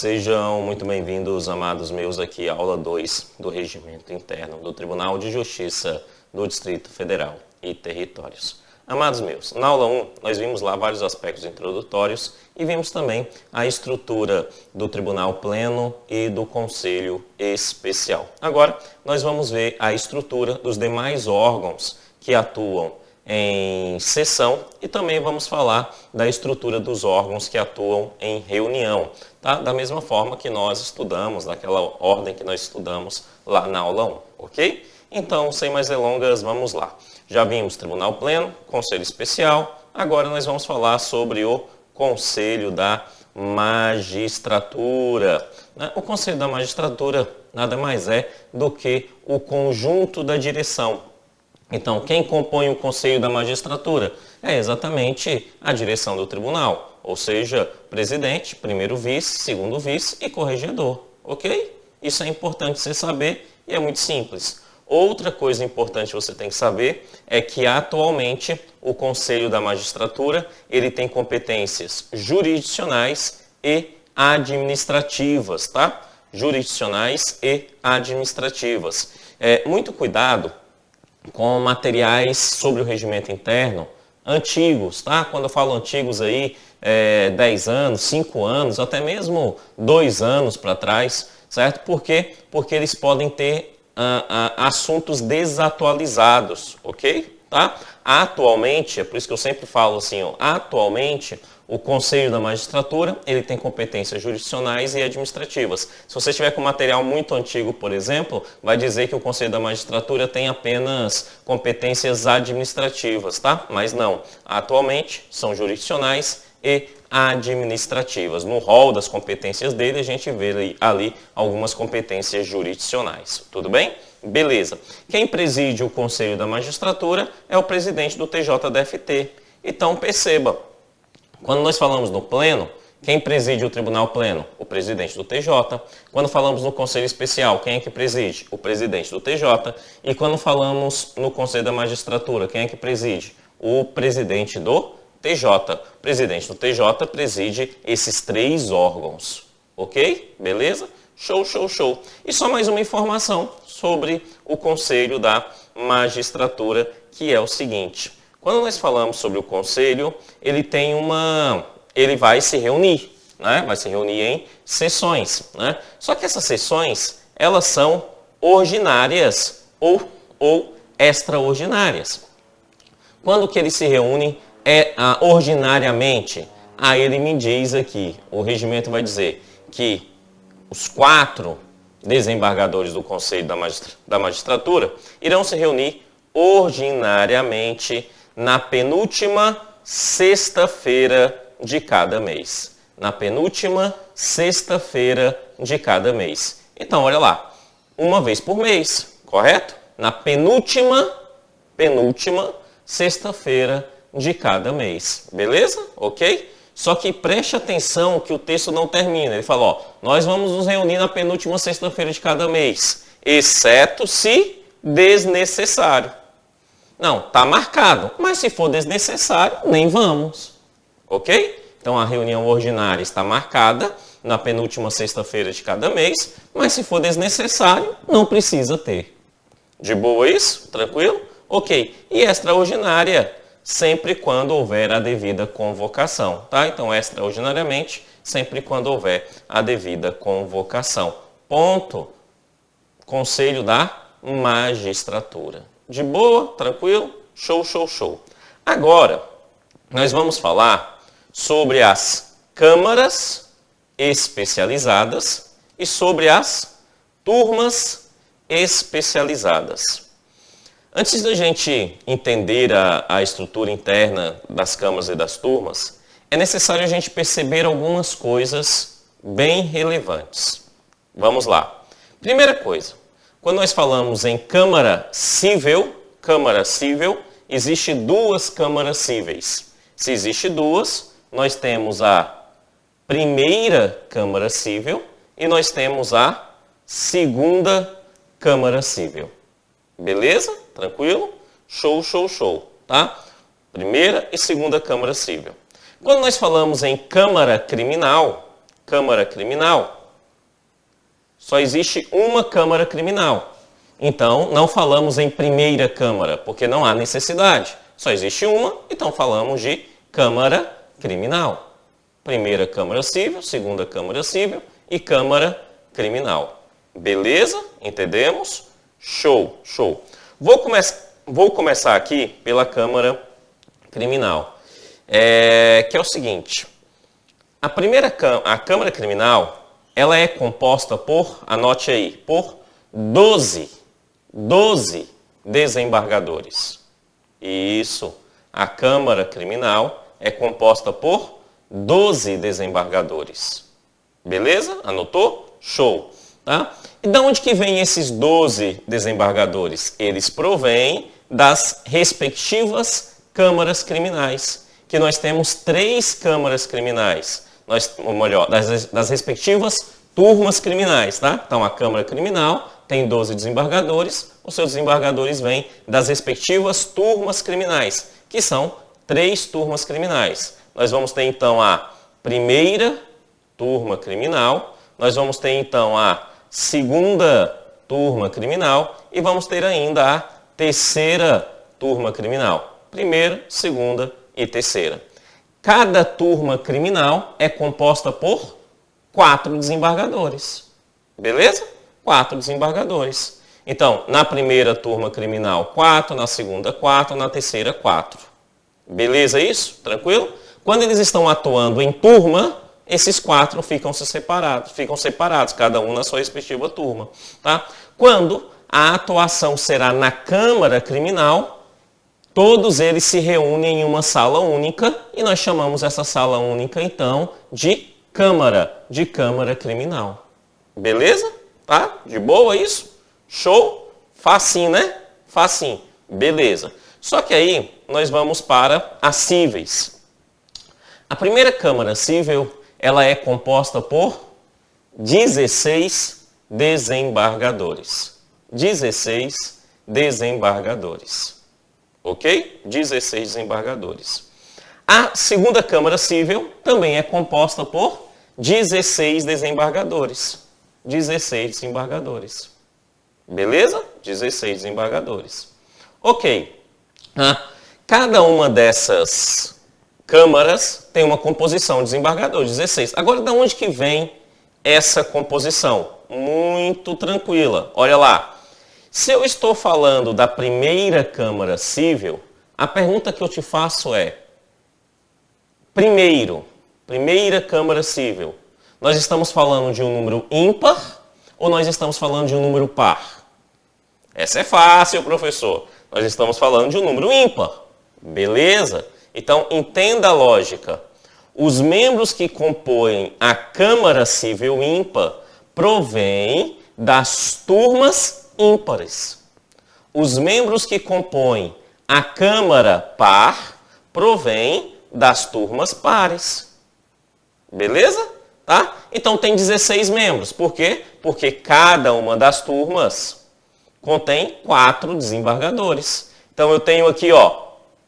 Sejam muito bem-vindos, amados meus, aqui à aula 2 do Regimento Interno do Tribunal de Justiça do Distrito Federal e Territórios. Amados meus, na aula 1 nós vimos lá vários aspectos introdutórios e vimos também a estrutura do Tribunal Pleno e do Conselho Especial. Agora nós vamos ver a estrutura dos demais órgãos que atuam em sessão e também vamos falar da estrutura dos órgãos que atuam em reunião, tá? Da mesma forma que nós estudamos, daquela ordem que nós estudamos lá na aula 1, ok? Então, sem mais delongas, vamos lá. Já vimos Tribunal Pleno, Conselho Especial, agora nós vamos falar sobre o Conselho da Magistratura. O Conselho da Magistratura nada mais é do que o conjunto da direção. Então, quem compõe o Conselho da Magistratura? É exatamente a direção do tribunal, ou seja, presidente, primeiro vice, segundo vice e corregedor, ok? Isso é importante você saber e é muito simples. Outra coisa importante você tem que saber é que atualmente o Conselho da Magistratura ele tem competências jurisdicionais e administrativas, tá? Jurisdicionais e administrativas. Muito cuidado com materiais sobre o regimento interno antigos, tá? Quando eu falo antigos aí, 10 anos, 5 anos, até mesmo 2 anos para trás, certo? Por quê? Porque eles podem ter assuntos desatualizados, ok? Tá? Atualmente, é por isso que eu sempre falo assim, ó, atualmente o Conselho da Magistratura ele tem competências jurisdicionais e administrativas. Se você estiver com material muito antigo, por exemplo, vai dizer que o Conselho da Magistratura tem apenas competências administrativas, tá? Mas não. Atualmente são jurisdicionais e administrativas. No rol das competências dele, a gente vê ali algumas competências jurisdicionais. Tudo bem? Beleza. Quem preside o Conselho da Magistratura é o presidente do TJDFT. Então, perceba, quando nós falamos no Pleno, quem preside o Tribunal Pleno? O presidente do TJ. Quando falamos no Conselho Especial, quem é que preside? O presidente do TJ. E quando falamos no Conselho da Magistratura, quem é que preside? O presidente do TJ. O presidente do TJ preside esses 3 órgãos. Ok? Beleza? Show, show, show. E só mais uma informação sobre o Conselho da Magistratura, que é o seguinte. Quando nós falamos sobre o Conselho, ele vai se reunir, né? Vai se reunir em sessões, né? Só que essas sessões, elas são ordinárias ou extraordinárias. Quando que eles se reúnem ordinariamente? Aí ele me diz aqui, o regimento vai dizer que os 4 desembargadores do Conselho da Magistratura irão se reunir ordinariamente na penúltima sexta-feira de cada mês. Na penúltima sexta-feira de cada mês. Então, olha lá, uma vez por mês, correto? Na penúltima sexta-feira de cada mês. Beleza? Ok? Só que preste atenção que o texto não termina. Ele fala, ó, nós vamos nos reunir na penúltima sexta-feira de cada mês, exceto se desnecessário. Não, está marcado, mas se for desnecessário, nem vamos. Ok? Então a reunião ordinária está marcada na penúltima sexta-feira de cada mês, mas se for desnecessário, não precisa ter. De boa isso? Tranquilo? Ok. E extraordinária, sempre quando houver a devida convocação, tá? Então, extraordinariamente, sempre quando houver a devida convocação. Ponto. Conselho da Magistratura. De boa? Tranquilo? Show, show, show. Agora, nós vamos falar sobre as câmaras especializadas e sobre as turmas especializadas. Antes da gente entender a estrutura interna das câmaras e das turmas, é necessário a gente perceber algumas coisas bem relevantes. Vamos lá. Primeira coisa, quando nós falamos em câmara civil, existe 2 câmaras cíveis. Se existe 2, nós temos a primeira câmara civil e nós temos a segunda câmara civil. Beleza? Tranquilo? Show, show, show, tá? Primeira e segunda Câmara Civil. Quando nós falamos em Câmara Criminal, Câmara Criminal. Só existe uma Câmara Criminal. Então, não falamos em primeira Câmara, porque não há necessidade. Só existe uma, então falamos de Câmara Criminal. Primeira Câmara Civil, segunda Câmara Civil e Câmara Criminal. Beleza? Entendemos? Show, show. Vou começar aqui pela Câmara Criminal. Que é o seguinte. A Câmara Criminal, ela é composta por, anote aí, por 12 desembargadores. Isso. A Câmara Criminal é composta por 12 desembargadores. Beleza? Anotou? Show. Tá? E de onde que vêm esses 12 desembargadores? Eles provêm das respectivas câmaras criminais, que nós temos 3 câmaras criminais, ou melhor, das respectivas turmas criminais, tá? Então a Câmara Criminal tem 12 desembargadores, os seus desembargadores vêm das respectivas turmas criminais, que são 3 turmas criminais. Nós vamos ter então a primeira turma criminal, nós vamos ter então a segunda turma criminal e vamos ter ainda a terceira turma criminal. Primeira, segunda e terceira. Cada turma criminal é composta por 4 desembargadores. Beleza? 4 desembargadores. Então, na primeira turma criminal, 4, na segunda, 4, na terceira, 4. Beleza isso? Tranquilo? Quando eles estão atuando em turma, esses 4 ficam separados, cada um na sua respectiva turma. Tá? Quando a atuação será na Câmara Criminal, todos eles se reúnem em uma sala única e nós chamamos essa sala única, então, de Câmara Criminal. Beleza? Tá? De boa isso? Show? Facinho, né? Facinho. Beleza. Só que aí nós vamos para as cíveis. A primeira Câmara Civil, ela é composta por 16 desembargadores. 16 desembargadores. Ok? 16 desembargadores. A segunda Câmara Civil também é composta por 16 desembargadores. 16 desembargadores. Beleza? 16 desembargadores. Ok. Cada uma dessas câmaras tem uma composição de desembargadores, 16. Agora, de onde que vem essa composição? Muito tranquila. Olha lá. Se eu estou falando da primeira Câmara Civil, a pergunta que eu te faço é: primeira Câmara Civil, nós estamos falando de um número ímpar ou nós estamos falando de um número par? Essa é fácil, professor. Nós estamos falando de um número ímpar. Beleza? Então, entenda a lógica. Os membros que compõem a Câmara Civil ímpar provêm das turmas ímpares. Os membros que compõem a Câmara par provêm das turmas pares. Beleza? Tá? Então tem 16 membros. Por quê? Porque cada uma das turmas contém 4 desembargadores. Então eu tenho aqui, ó,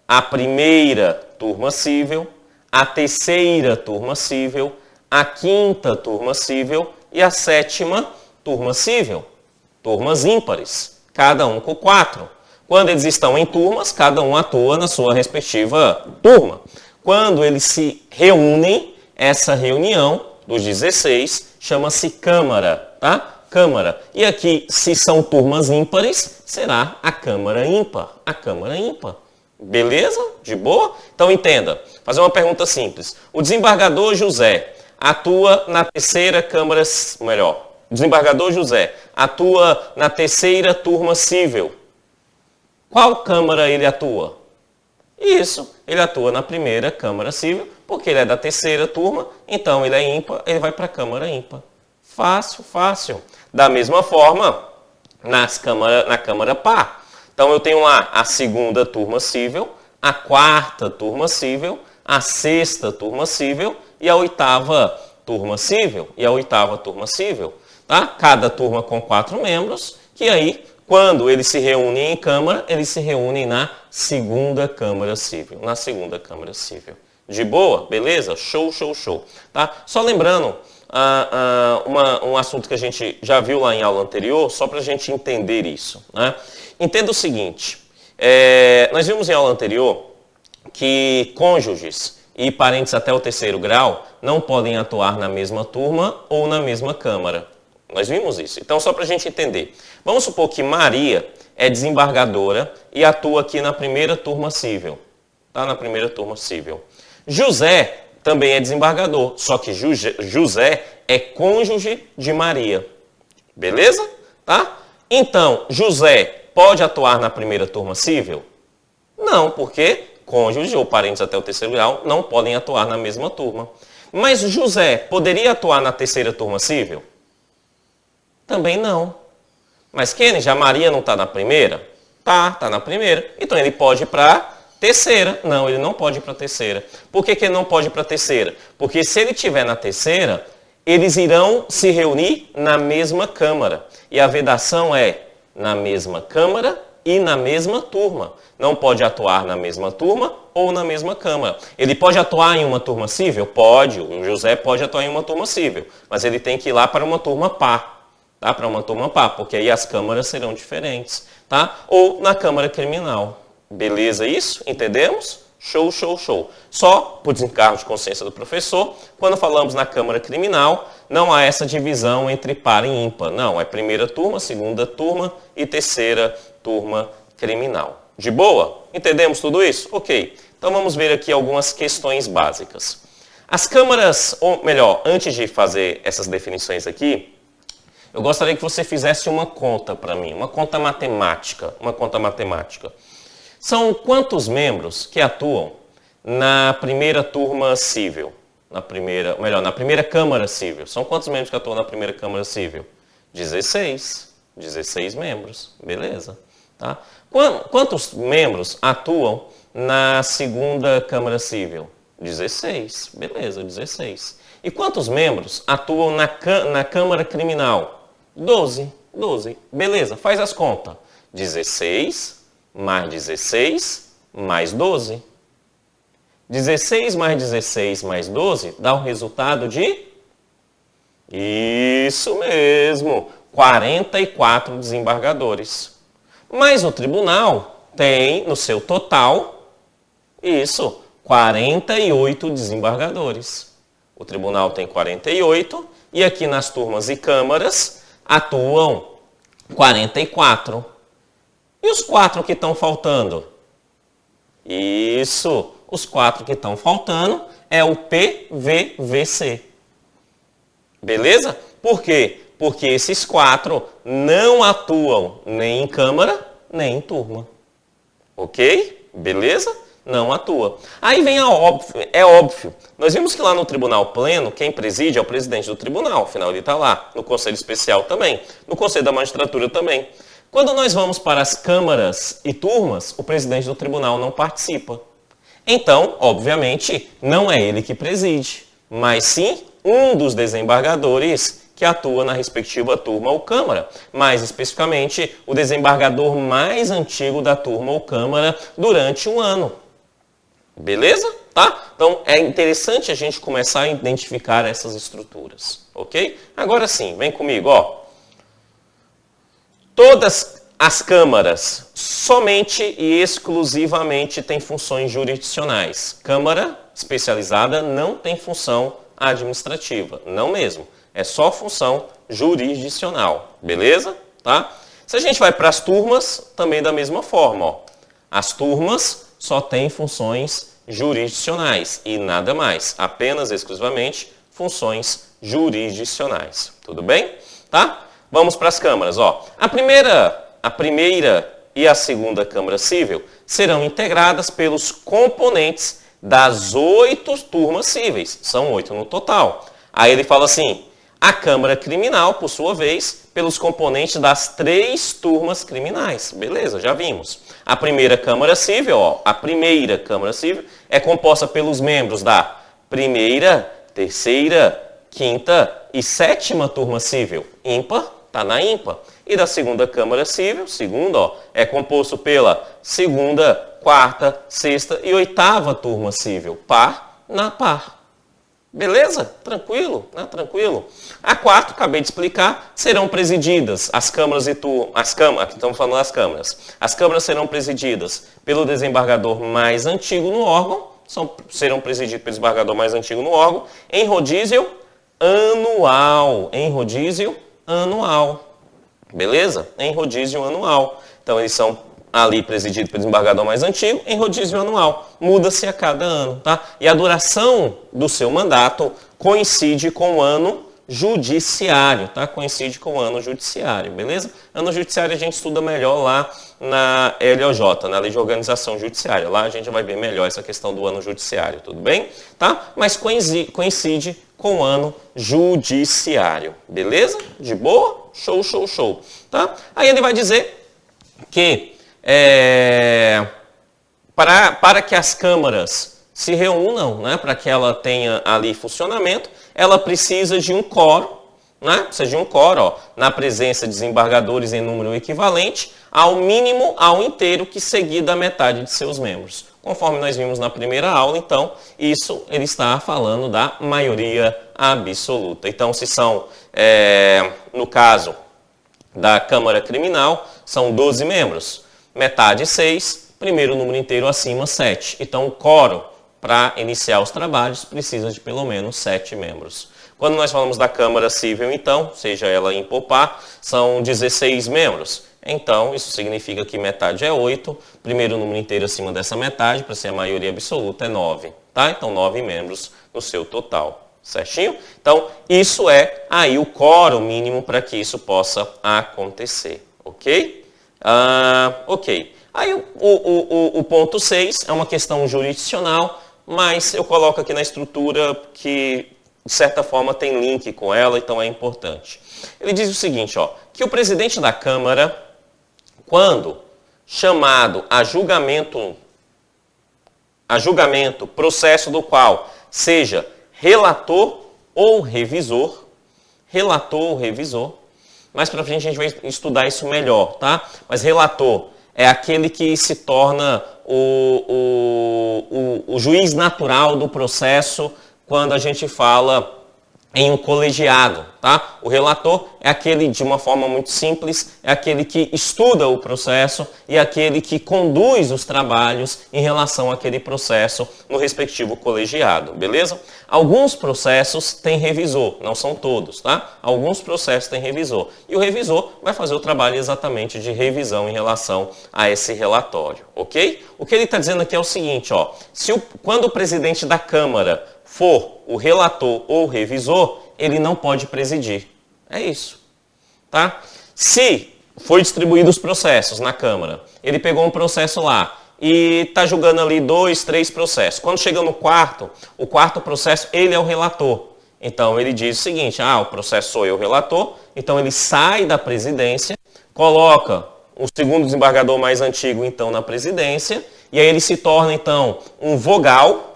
a primeira turma civil, a terceira turma civil, a quinta turma civil e a sétima turma civil. Turmas ímpares, cada um com 4. Quando eles estão em turmas, cada um atua na sua respectiva turma. Quando eles se reúnem, essa reunião dos 16 chama-se Câmara, tá? Câmara. E aqui, se são turmas ímpares, será a Câmara ímpar. A Câmara ímpar. Beleza? De boa? Então entenda. Fazer uma pergunta simples. O desembargador José atua na terceira Câmara, melhor, o desembargador José atua na terceira turma civil. Qual Câmara ele atua? Isso, ele atua na primeira Câmara Civil, porque ele é da terceira turma, então ele é ímpar, ele vai para a Câmara ímpar. Fácil, fácil. Da mesma forma, na Câmara par. Então eu tenho lá a segunda turma civil, a quarta turma civil, a sexta turma civil e a oitava turma civil. Tá? Cada turma com 4 membros, que aí, quando eles se reúnem em Câmara, eles se reúnem na segunda Câmara Civil. De boa? Beleza? Show, show, show. Tá? Só lembrando, um assunto que a gente já viu lá em aula anterior, só para a gente entender isso, né? Entenda o seguinte, nós vimos em aula anterior que cônjuges e parentes até o terceiro grau não podem atuar na mesma turma ou na mesma câmara. Nós vimos isso. Então, só para a gente entender. Vamos supor que Maria é desembargadora e atua aqui na primeira turma civil. Tá? Na primeira turma civil. José também é desembargador, só que José é cônjuge de Maria. Beleza? Tá? Então, José pode atuar na primeira turma civil? Não, porque cônjuge ou parentes até o terceiro grau não podem atuar na mesma turma. Mas José poderia atuar na terceira turma civil? Também não. Mas Kenny, já Maria não está na primeira? Tá na primeira. Então ele pode ir para a terceira. Não, ele não pode ir para a terceira. Por que ele não pode ir para a terceira? Porque se ele estiver na terceira, eles irão se reunir na mesma câmara. E a vedação é na mesma câmara e na mesma turma. Não pode atuar na mesma turma ou na mesma câmara. Ele pode atuar em uma turma civil? Pode. O José pode atuar em uma turma civil. Mas ele tem que ir lá para uma turma par. Tá? Para uma turma par, porque aí as câmaras serão diferentes. Tá? Ou na câmara criminal. Beleza isso? Entendemos? Show, show, show. Só por desencargo de consciência do professor, quando falamos na câmara criminal, não há essa divisão entre par e ímpar. Não, é primeira turma, segunda turma e terceira turma criminal. De boa? Entendemos tudo isso? Ok. Então vamos ver aqui algumas questões básicas. As câmaras, ou melhor, antes de fazer essas definições aqui, eu gostaria que você fizesse uma conta para mim, uma conta matemática. São quantos membros que atuam na primeira turma civil? Na primeira Câmara Civil. São quantos membros que atuam na primeira Câmara Civil? 16. 16 membros. Beleza. Tá? Quantos membros atuam na segunda Câmara Civil? 16. Beleza, 16. E quantos membros atuam na Câmara Criminal? 12. 12. Beleza, faz as contas. 16 mais 16 mais 12. 16 mais 16 mais 12 dá um resultado de... Isso mesmo, 44 desembargadores. Mas o tribunal tem no seu total, 48 desembargadores. O tribunal tem 48 e aqui nas turmas e câmaras atuam 44. E os 4 que estão faltando? Isso, os 4 que estão faltando é o PVVC. Beleza? Por quê? Porque esses 4 não atuam nem em câmara, nem em turma. Ok? Beleza? Não atua. Aí vem é óbvio. Nós vimos que lá no tribunal pleno, quem preside é o presidente do tribunal, afinal ele está lá. No conselho especial também. No conselho da magistratura também. Quando nós vamos para as câmaras e turmas, o presidente do tribunal não participa. Então, obviamente, não é ele que preside, mas sim um dos desembargadores que atua na respectiva turma ou câmara. Mais especificamente, o desembargador mais antigo da turma ou câmara durante um ano. Beleza? Tá? Então, é interessante a gente começar a identificar essas estruturas. Ok? Agora sim, vem comigo, ó. Todas as câmaras somente e exclusivamente têm funções jurisdicionais. Câmara especializada não tem função administrativa, não mesmo. É só função jurisdicional, beleza? Tá? Se a gente vai para as turmas, também da mesma forma. Ó. As turmas só têm funções jurisdicionais e nada mais. Apenas, exclusivamente, funções jurisdicionais. Tudo bem? Tá? Vamos para as câmaras. Ó. A primeira e a segunda Câmara Civil serão integradas pelos componentes das 8 turmas cíveis. São 8 no total. Aí ele fala assim, a Câmara Criminal, por sua vez, pelos componentes das 3 turmas criminais. Beleza, já vimos. A primeira Câmara Civil, ó, a primeira Câmara Civil é composta pelos membros da primeira, terceira, quinta e 7ª turma civil. Ímpar, está na ímpar. E da segunda Câmara Civil, segunda, ó, é composto pela segunda, quarta, sexta e 8ª turma civil. Par na par. Beleza? Tranquilo? Né? Tranquilo. A quarta, acabei de explicar, serão presididas as câmaras aqui estamos falando das câmaras. As câmaras serão presididas pelo desembargador mais antigo no órgão, serão presididos pelo desembargador mais antigo no órgão, em rodízio anual. Em rodízio anual. Beleza? Em rodízio anual. Então, eles são ali presidido pelo desembargador mais antigo, em rodízio anual. Muda-se a cada ano, tá? E a duração do seu mandato coincide com o ano judiciário, tá? Coincide com o ano judiciário, beleza? Ano judiciário a gente estuda melhor lá na LOJ, na Lei de Organização Judiciária. Lá a gente vai ver melhor essa questão do ano judiciário, tudo bem? Tá? Mas coincide com o ano judiciário, beleza? De boa? Show, show, show, tá? Aí ele vai dizer que para que as câmaras se reúnam, né, para que ela tenha ali funcionamento, ela precisa de um quórum, né, precisa de um quórum, na presença de desembargadores em número equivalente ao mínimo ao inteiro que seguir da metade de seus membros. Conforme nós vimos na primeira aula, então, isso ele está falando da maioria absoluta. Então, se são, no caso da Câmara Criminal, são 12 membros. Metade 6, primeiro número inteiro acima 7. Então, o quórum para iniciar os trabalhos precisa de pelo menos 7 membros. Quando nós falamos da Câmara Civil, então, seja ela impopar, são 16 membros. Então, isso significa que metade é 8, primeiro número inteiro acima dessa metade, para ser a maioria absoluta, é 9. Tá? Então, 9 membros no seu total. Certinho? Então, isso é aí o quórum mínimo para que isso possa acontecer. Ok? Ok. Aí o ponto 6 é uma questão jurisdicional, mas eu coloco aqui na estrutura que, de certa forma, tem link com ela, então é importante. Ele diz o seguinte, que o presidente da Câmara, quando chamado a julgamento, processo do qual seja relator ou revisor, mais para frente a gente vai estudar isso melhor, tá? Mas relator é aquele que se torna o juiz natural do processo quando a gente fala em um colegiado, tá? O relator é aquele, de uma forma muito simples, é aquele que estuda o processo e aquele que conduz os trabalhos em relação àquele processo no respectivo colegiado, beleza? Alguns processos têm revisor, não são todos, tá? Alguns processos têm revisor. E o revisor vai fazer o trabalho exatamente de revisão em relação a esse relatório, ok? O que ele está dizendo aqui é o seguinte, quando o presidente da Câmara for o relator ou o revisor, ele não pode presidir. É isso. Tá? Se foi distribuído os processos na Câmara, ele pegou um processo lá e está julgando ali 2, 3 processos. Quando chega no quarto, o quarto processo, ele é o relator. Então, ele diz o seguinte, o processo sou eu, relator. Então, ele sai da presidência, coloca o segundo desembargador mais antigo, então, na presidência, e aí ele se torna, então, um vogal.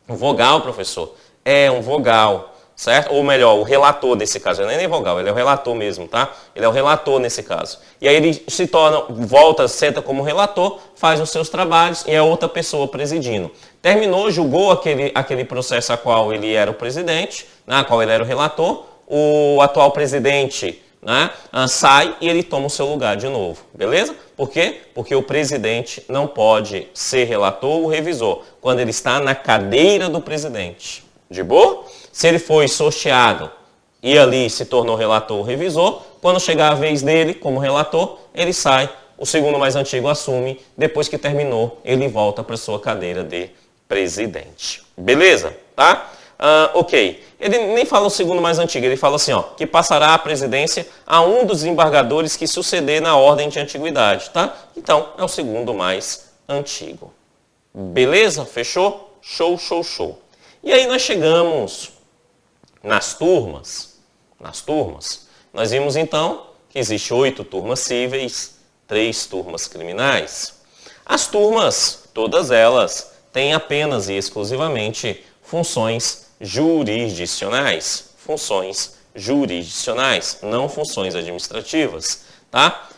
Um vogal, professor? É um vogal, certo? Ou melhor, o relator nesse caso. Ele não é nem vogal, ele é o relator mesmo, tá? Ele é o relator nesse caso. E aí ele se torna, senta como relator, faz os seus trabalhos e é outra pessoa presidindo. Terminou, julgou aquele processo a qual ele era o presidente, a qual ele era o relator, o atual presidente, né, sai e ele toma o seu lugar de novo, beleza? Por quê? Porque o presidente não pode ser relator ou revisor quando ele está na cadeira do presidente. De boa? Se ele foi sorteado e ali se tornou relator ou revisor, quando chegar a vez dele como relator, ele sai, o segundo mais antigo assume, depois que terminou, ele volta para sua cadeira de presidente. Beleza? Tá? Ok. Ele nem fala o segundo mais antigo, ele fala assim, que passará a presidência a um dos desembargadores que suceder na ordem de antiguidade, tá? Então, é o segundo mais antigo. Beleza? Fechou? Show, show, show. E aí nós chegamos nas turmas. Nós vimos então que existe 8 turmas cíveis, 3 turmas criminais. As turmas, todas elas, têm apenas e exclusivamente funções jurisdicionais, não funções administrativas, tá?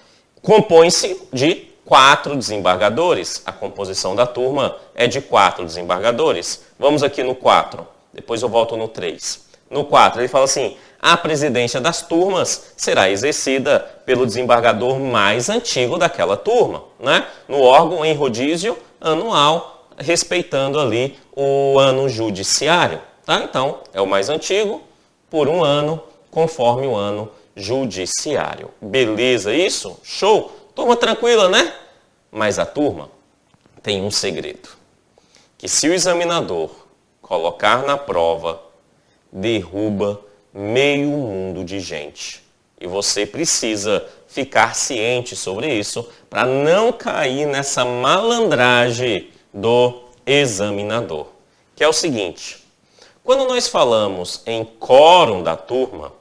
Compõe-se de 4 desembargadores. A composição da turma é de 4 desembargadores. Vamos aqui no 4. Depois eu volto no 3. No 4, ele fala assim, a presidência das turmas será exercida pelo desembargador mais antigo daquela turma, né? No órgão em rodízio anual, respeitando ali o ano judiciário. Tá? Então, é o mais antigo por um ano, conforme o ano judiciário. Beleza isso? Show? Turma tranquila, né? Mas a turma tem um segredo. Que se o examinador colocar na prova, derruba meio mundo de gente. E você precisa ficar ciente sobre isso para não cair nessa malandragem do examinador. Que é o seguinte, quando nós falamos em quórum da turma,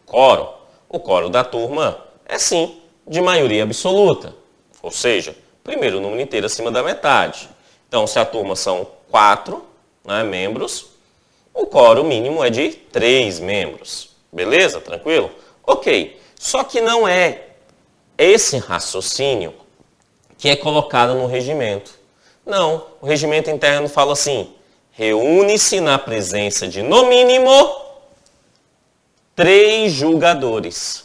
o quórum da turma é sim de maioria absoluta, ou seja, primeiro número inteiro acima da metade. Então, se a turma são 4 membros, o quórum mínimo é de 3 membros. Beleza? Tranquilo? Ok. Só que não é esse raciocínio que é colocado no regimento. Não. O regimento interno fala assim, reúne-se na presença de, no mínimo, 3 julgadores.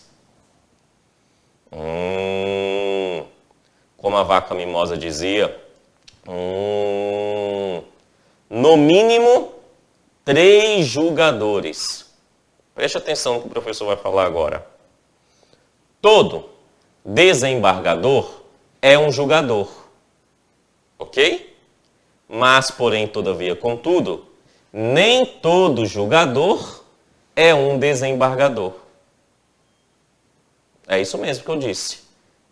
Como a vaca mimosa dizia, no mínimo 3 julgadores. Preste atenção no que o professor vai falar agora. Todo desembargador é um julgador. Ok? Mas, porém, todavia, contudo, nem todo julgador é um desembargador. É isso mesmo que eu disse.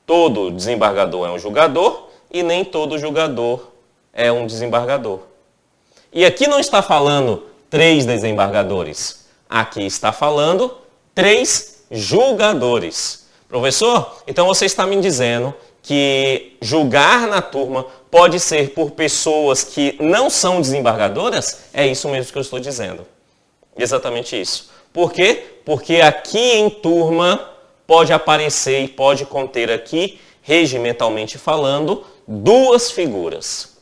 Todo desembargador é um julgador e nem todo julgador é um desembargador. E aqui não está falando 3 desembargadores. Aqui está falando 3 julgadores. Professor, então você está me dizendo que julgar na turma pode ser por pessoas que não são desembargadoras? É isso mesmo que eu estou dizendo. Exatamente isso. Por quê? Porque aqui em turma pode aparecer e pode conter aqui, regimentalmente falando, 2 figuras.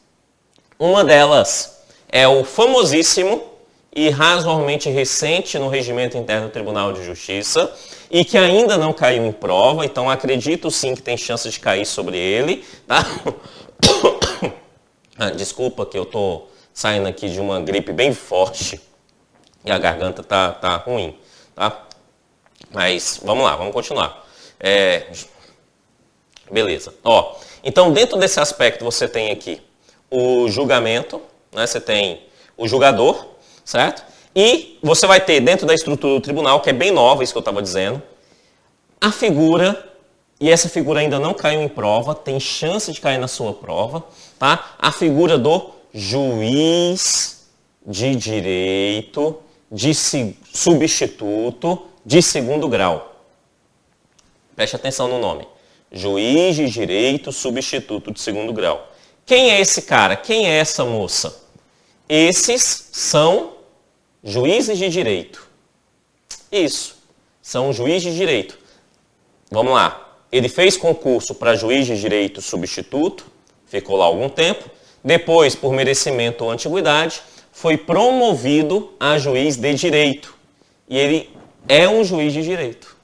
Uma delas é o famosíssimo e razoavelmente recente no regimento interno do Tribunal de Justiça e que ainda não caiu em prova, então acredito sim que tem chance de cair sobre ele. Tá? Desculpa que eu estou saindo aqui de uma gripe bem forte e a garganta tá ruim. Tá? Mas vamos lá, vamos continuar. Beleza. Então, dentro desse aspecto, você tem aqui o julgamento, né? Você tem o julgador, certo? E você vai ter, dentro da estrutura do tribunal, que é bem nova, isso que eu estava dizendo, a figura, e essa figura ainda não caiu em prova, tem chance de cair na sua prova, tá? A figura do juiz de direito, de substituto, de segundo grau. Preste atenção no nome. Juiz de direito, substituto de segundo grau. Quem é esse cara? Quem é essa moça? Esses são juízes de direito. Isso, são juízes de direito. Vamos lá. Ele fez concurso para juiz de direito substituto, ficou lá algum tempo. Depois, por merecimento ou antiguidade, foi promovido a juiz de direito. E ele é um juiz de direito.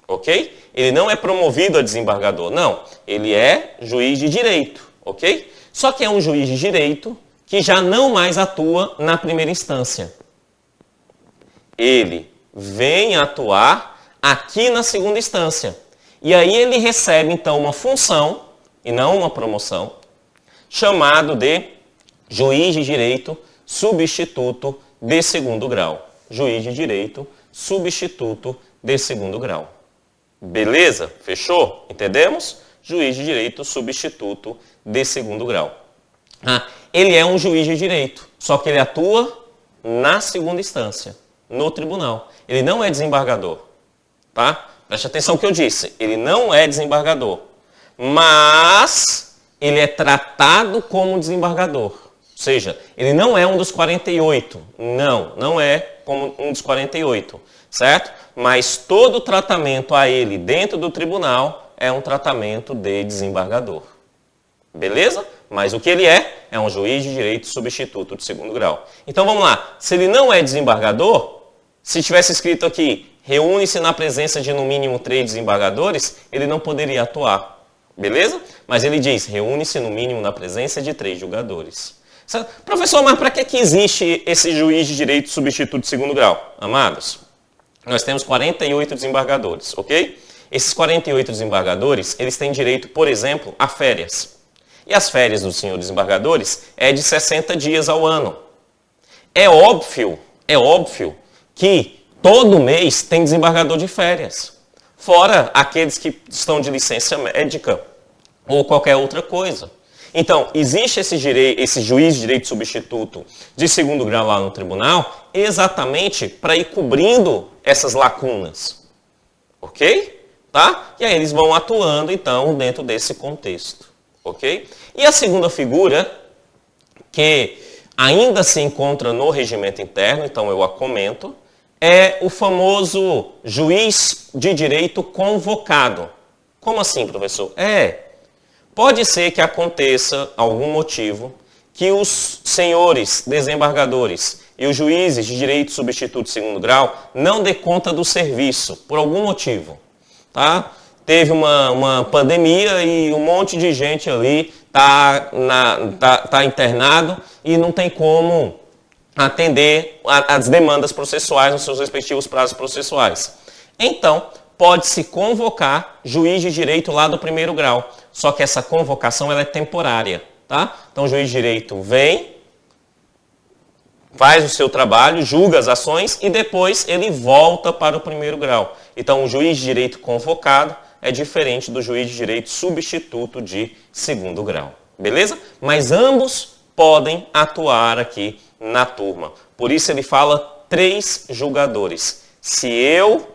Ok? Ele não é promovido a desembargador, não. Ele é juiz de direito, ok? Só que é um juiz de direito que já não mais atua na primeira instância. Ele vem atuar aqui na segunda instância. E aí ele recebe, então, uma função, e não uma promoção, chamado de juiz de direito substituto de segundo grau. Juiz de direito substituto de segundo grau. Beleza? Fechou? Entendemos? Juiz de direito substituto de segundo grau. Ele é um juiz de direito, só que ele atua na segunda instância, no tribunal. Ele não é desembargador. Tá? Preste atenção no que eu disse. Ele não é desembargador. Mas ele é tratado como desembargador. Ou seja, ele não é um dos 48. Não é como um dos 48. Certo? Mas todo o tratamento a ele dentro do tribunal é um tratamento de desembargador. Beleza? Mas o que ele é? É um juiz de direito substituto de segundo grau. Então vamos lá. Se ele não é desembargador, se tivesse escrito aqui, reúne-se na presença de no mínimo 3 desembargadores, ele não poderia atuar. Beleza? Mas ele diz, reúne-se no mínimo na presença de 3 julgadores. Professor, mas para que existe esse juiz de direito substituto de segundo grau? Amados, nós temos 48 desembargadores, ok? Esses 48 desembargadores, eles têm direito, por exemplo, a férias. E as férias dos senhores desembargadores é de 60 dias ao ano. É óbvio que todo mês tem desembargador de férias. Fora aqueles que estão de licença médica ou qualquer outra coisa. Então, existe esse juiz de direito substituto de segundo grau lá no tribunal exatamente para ir cobrindo essas lacunas. Ok? Tá? E aí eles vão atuando, então, dentro desse contexto. Ok? E a segunda figura, que ainda se encontra no regimento interno, então eu a comento, é o famoso juiz de direito convocado. Como assim, professor? Pode ser que aconteça algum motivo que os senhores desembargadores e os juízes de direito substituto de segundo grau não dê conta do serviço, por algum motivo. Tá? Teve uma pandemia e um monte de gente ali tá internado e não tem como atender as demandas processuais nos seus respectivos prazos processuais. Então, pode-se convocar juiz de direito lá do primeiro grau. Só que essa convocação ela é temporária. Tá? Então, o juiz de direito vem, faz o seu trabalho, julga as ações e depois ele volta para o primeiro grau. Então, o juiz de direito convocado é diferente do juiz de direito substituto de segundo grau. Beleza? Mas ambos podem atuar aqui na turma. Por isso ele fala 3 julgadores. Se eu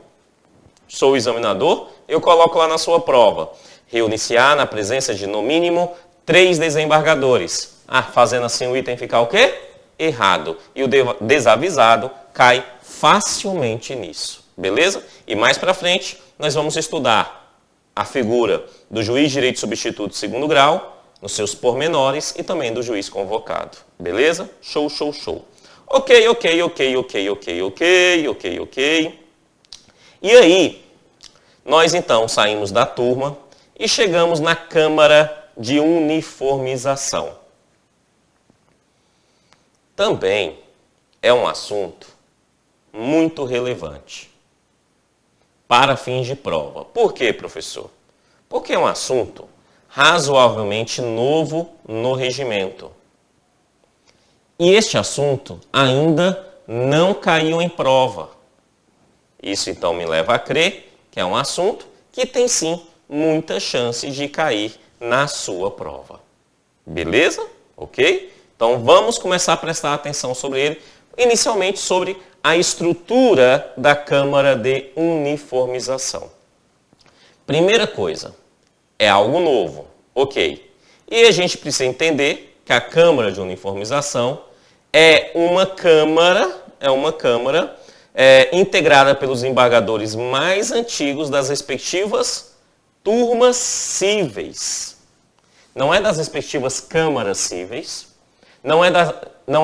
sou o examinador, eu coloco lá na sua prova. Reunir-se-á na presença de no mínimo 3 desembargadores. Fazendo assim o item ficar o quê? Errado. E o desavisado cai facilmente nisso. Beleza? E mais para frente nós vamos estudar a figura do juiz de direito substituto de segundo grau, nos seus pormenores e também do juiz convocado. Beleza? Show, show, show. Ok. E aí, nós então saímos da turma e chegamos na Câmara de Uniformização. Também é um assunto muito relevante para fins de prova. Por quê, professor? Porque é um assunto razoavelmente novo no regimento. E este assunto ainda não caiu em prova. Isso então me leva a crer que é um assunto que tem sim muita chance de cair na sua prova. Beleza? Ok? Então vamos começar a prestar atenção sobre ele, inicialmente sobre a estrutura da Câmara de Uniformização. Primeira coisa, é algo novo, ok. E a gente precisa entender que a Câmara de Uniformização é uma câmara integrada pelos embargadores mais antigos das respectivas turmas cíveis. Não é das respectivas câmaras cíveis, não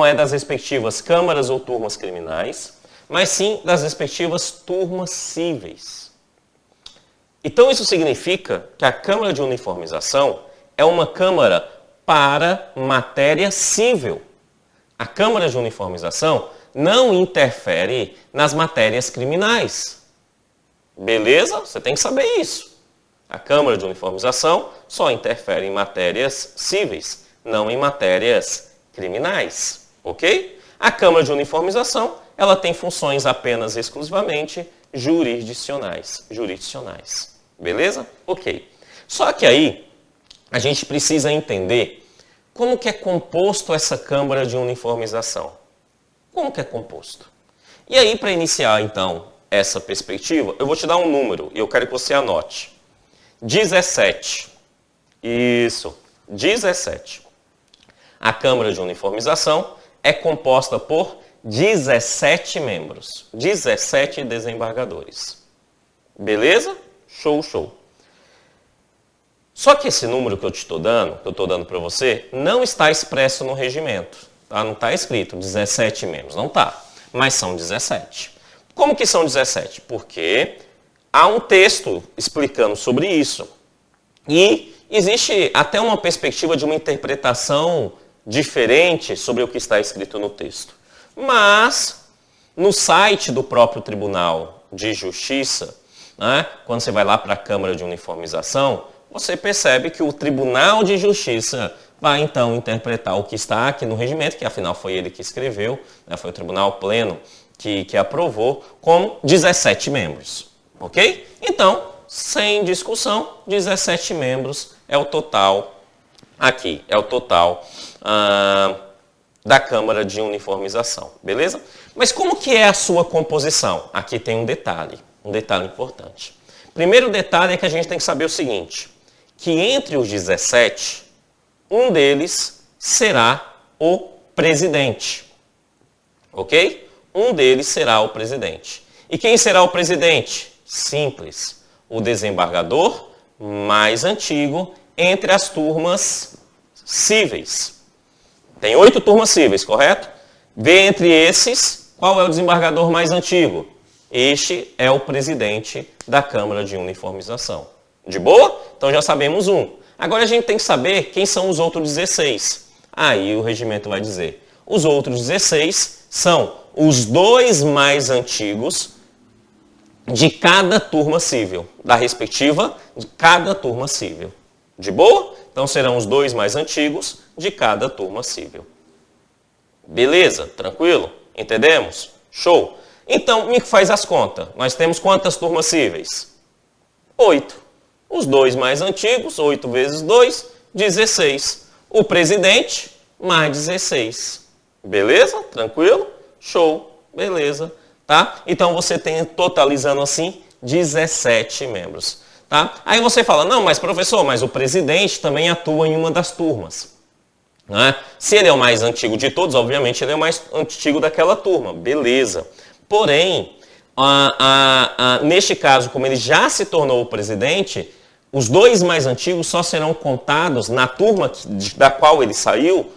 é das respectivas câmaras ou turmas criminais, mas sim das respectivas turmas cíveis. Então isso significa que a Câmara de Uniformização é uma câmara para matéria civil. A Câmara de Uniformização não interfere nas matérias criminais. Beleza? Você tem que saber isso. A Câmara de Uniformização só interfere em matérias cíveis, não em matérias criminais, ok? A Câmara de Uniformização, ela tem funções apenas exclusivamente jurisdicionais. Beleza? Ok. Só que aí, a gente precisa entender como que é composto essa Câmara de Uniformização. Como que é composto? E aí, para iniciar, então, essa perspectiva, eu vou te dar um número e eu quero que você anote. 17. Isso, 17. A Câmara de Uniformização é composta por 17 membros, 17 desembargadores. Beleza? Show, show. Só que esse número que eu estou dando para você, não está expresso no regimento. Tá? Não está escrito 17 membros, não está. Mas são 17. Como que são 17? Porque há um texto explicando sobre isso. E existe até uma perspectiva de uma interpretação diferente sobre o que está escrito no texto. Mas, no site do próprio Tribunal de Justiça, né, quando você vai lá para a Câmara de Uniformização, você percebe que o Tribunal de Justiça vai então interpretar o que está aqui no regimento, que afinal foi ele que escreveu, né, foi o Tribunal Pleno que aprovou, como 17 membros. Ok? Então, sem discussão, 17 membros é o total aqui, é o total da Câmara de Uniformização, beleza? Mas como que é a sua composição? Aqui tem um detalhe importante. Primeiro detalhe é que a gente tem que saber o seguinte, que entre os 17, um deles será o presidente, ok? Um deles será o presidente. E quem será o presidente? Simples, o desembargador mais antigo entre as turmas cíveis. Tem 8 turmas cíveis, correto? Vê entre esses, qual é o desembargador mais antigo? Este é o presidente da Câmara de Uniformização. De boa? Então já sabemos um. Agora a gente tem que saber quem são os outros 16. Aí o regimento vai dizer, os outros 16 são os 2 mais antigos de cada turma civil, da respectiva de cada turma civil. De boa? Então serão os 2 mais antigos de cada turma civil. Beleza? Tranquilo? Entendemos? Show! Então, me faz as contas. Nós temos quantas turmas cíveis? 8. Os 2 mais antigos, 8 vezes 2, 16. O presidente, mais 16. Beleza? Tranquilo? Show! Beleza. Tá? Então, você tem, totalizando assim, 17 membros. Tá? Aí você fala, não, mas professor, mas o presidente também atua em uma das turmas. Né? Se ele é o mais antigo de todos, obviamente ele é o mais antigo daquela turma. Beleza. Porém, neste caso, como ele já se tornou o presidente, os 2 mais antigos só serão contados na turma da qual ele saiu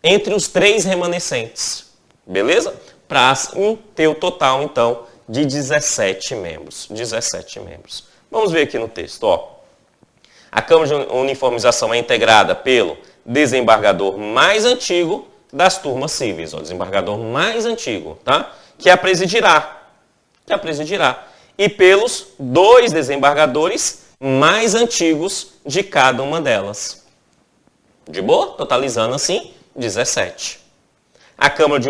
entre os 3 remanescentes. Beleza? Para assim ter o total, então, de 17 membros. 17 membros. Vamos ver aqui no texto. Ó. A Câmara de Uniformização é integrada pelo desembargador mais antigo das turmas cíveis. Ó, desembargador mais antigo, tá? Que a presidirá. E pelos 2 desembargadores mais antigos de cada uma delas. De boa? Totalizando assim, 17. A Câmara de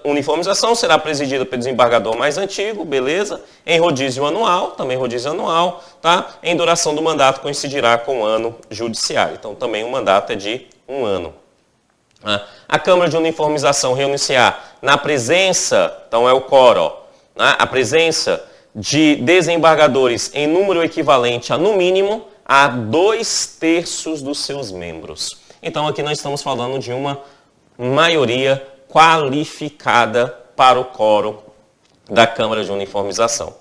Uniformização será presidida pelo desembargador mais antigo, beleza? Em rodízio anual, também rodízio anual, tá? Em duração do mandato coincidirá com o ano judiciário. Então, também o mandato é de 1 ano. A Câmara de Uniformização renunciará na presença, então é o quórum, né? A presença de desembargadores em número equivalente a, no mínimo, a 2/3 dos seus membros. Então, aqui nós estamos falando de uma maioria qualificada para o quórum da Câmara de Uniformização.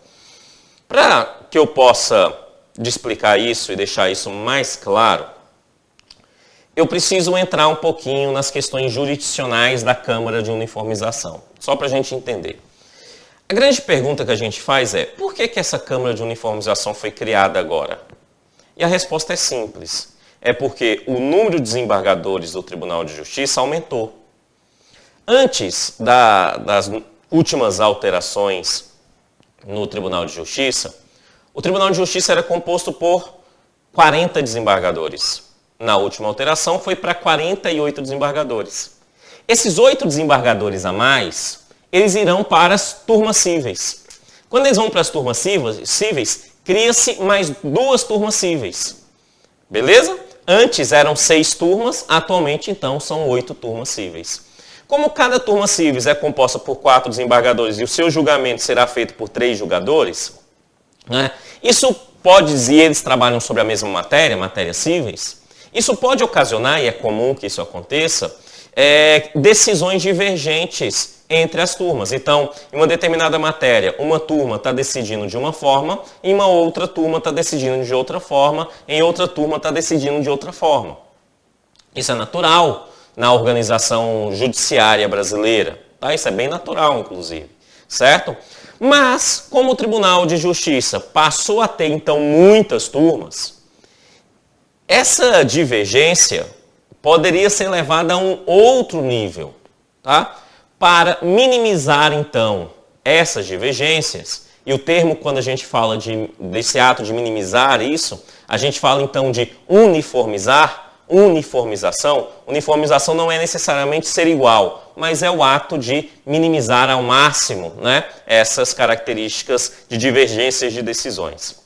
Para que eu possa explicar isso e deixar isso mais claro, eu preciso entrar um pouquinho nas questões jurisdicionais da Câmara de Uniformização, só para a gente entender. A grande pergunta que a gente faz é, por que essa Câmara de Uniformização foi criada agora? E a resposta é simples, é porque o número de desembargadores do Tribunal de Justiça aumentou. Antes das últimas alterações no Tribunal de Justiça, o Tribunal de Justiça era composto por 40 desembargadores. Na última alteração foi para 48 desembargadores. Esses 8 desembargadores a mais, eles irão para as turmas cíveis. Quando eles vão para as turmas cíveis, cria-se mais 2 turmas cíveis. Beleza? Antes eram 6 turmas, atualmente então são 8 turmas cíveis. Como cada turma cíveis é composta por 4 desembargadores e o seu julgamento será feito por 3 julgadores, né? Isso pode, e eles trabalham sobre a mesma matéria, matérias cíveis, isso pode ocasionar, e é comum que isso aconteça, decisões divergentes entre as turmas. Então, em uma determinada matéria, uma turma está decidindo de uma forma, em uma outra turma está decidindo de outra forma, em outra turma está decidindo de outra forma. Isso é natural na organização judiciária brasileira, tá? Isso é bem natural, inclusive, certo? Mas, como o Tribunal de Justiça passou a ter, então, muitas turmas, essa divergência poderia ser levada a um outro nível, tá? Para minimizar, então, essas divergências, e o termo, quando a gente fala desse ato de minimizar isso, a gente fala, então, de uniformizar, uniformização. Uniformização não é necessariamente ser igual, mas é o ato de minimizar ao máximo, né, essas características de divergências de decisões.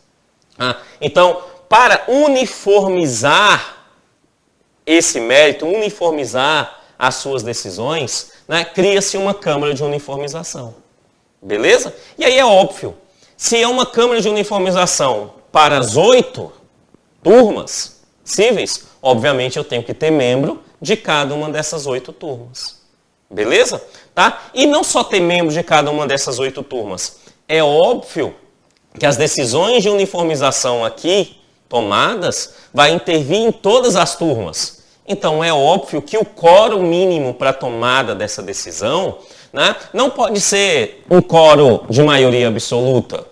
Então, para uniformizar esse mérito, uniformizar as suas decisões, né, cria-se uma Câmara de Uniformização. Beleza? E aí é óbvio, se é uma Câmara de Uniformização para as 8 turmas cíveis, obviamente eu tenho que ter membro de cada uma dessas 8 turmas. Beleza? Tá? E não só ter membro de cada uma dessas 8 turmas. É óbvio que as decisões de uniformização aqui, tomadas, vai intervir em todas as turmas. Então é óbvio que o quórum mínimo para a tomada dessa decisão, né, não pode ser um quórum de maioria absoluta.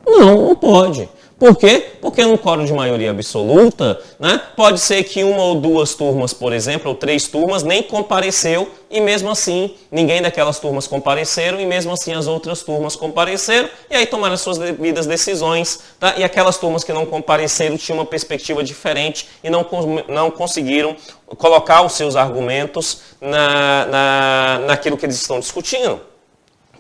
Não pode. Por quê? Porque num quórum de maioria absoluta, né, pode ser que uma ou duas turmas, por exemplo, ou 3 turmas, nem compareceu e mesmo assim ninguém daquelas turmas compareceram e mesmo assim as outras turmas compareceram e aí tomaram as suas devidas decisões, tá? E aquelas turmas que não compareceram tinham uma perspectiva diferente e não conseguiram colocar os seus argumentos naquilo que eles estão discutindo.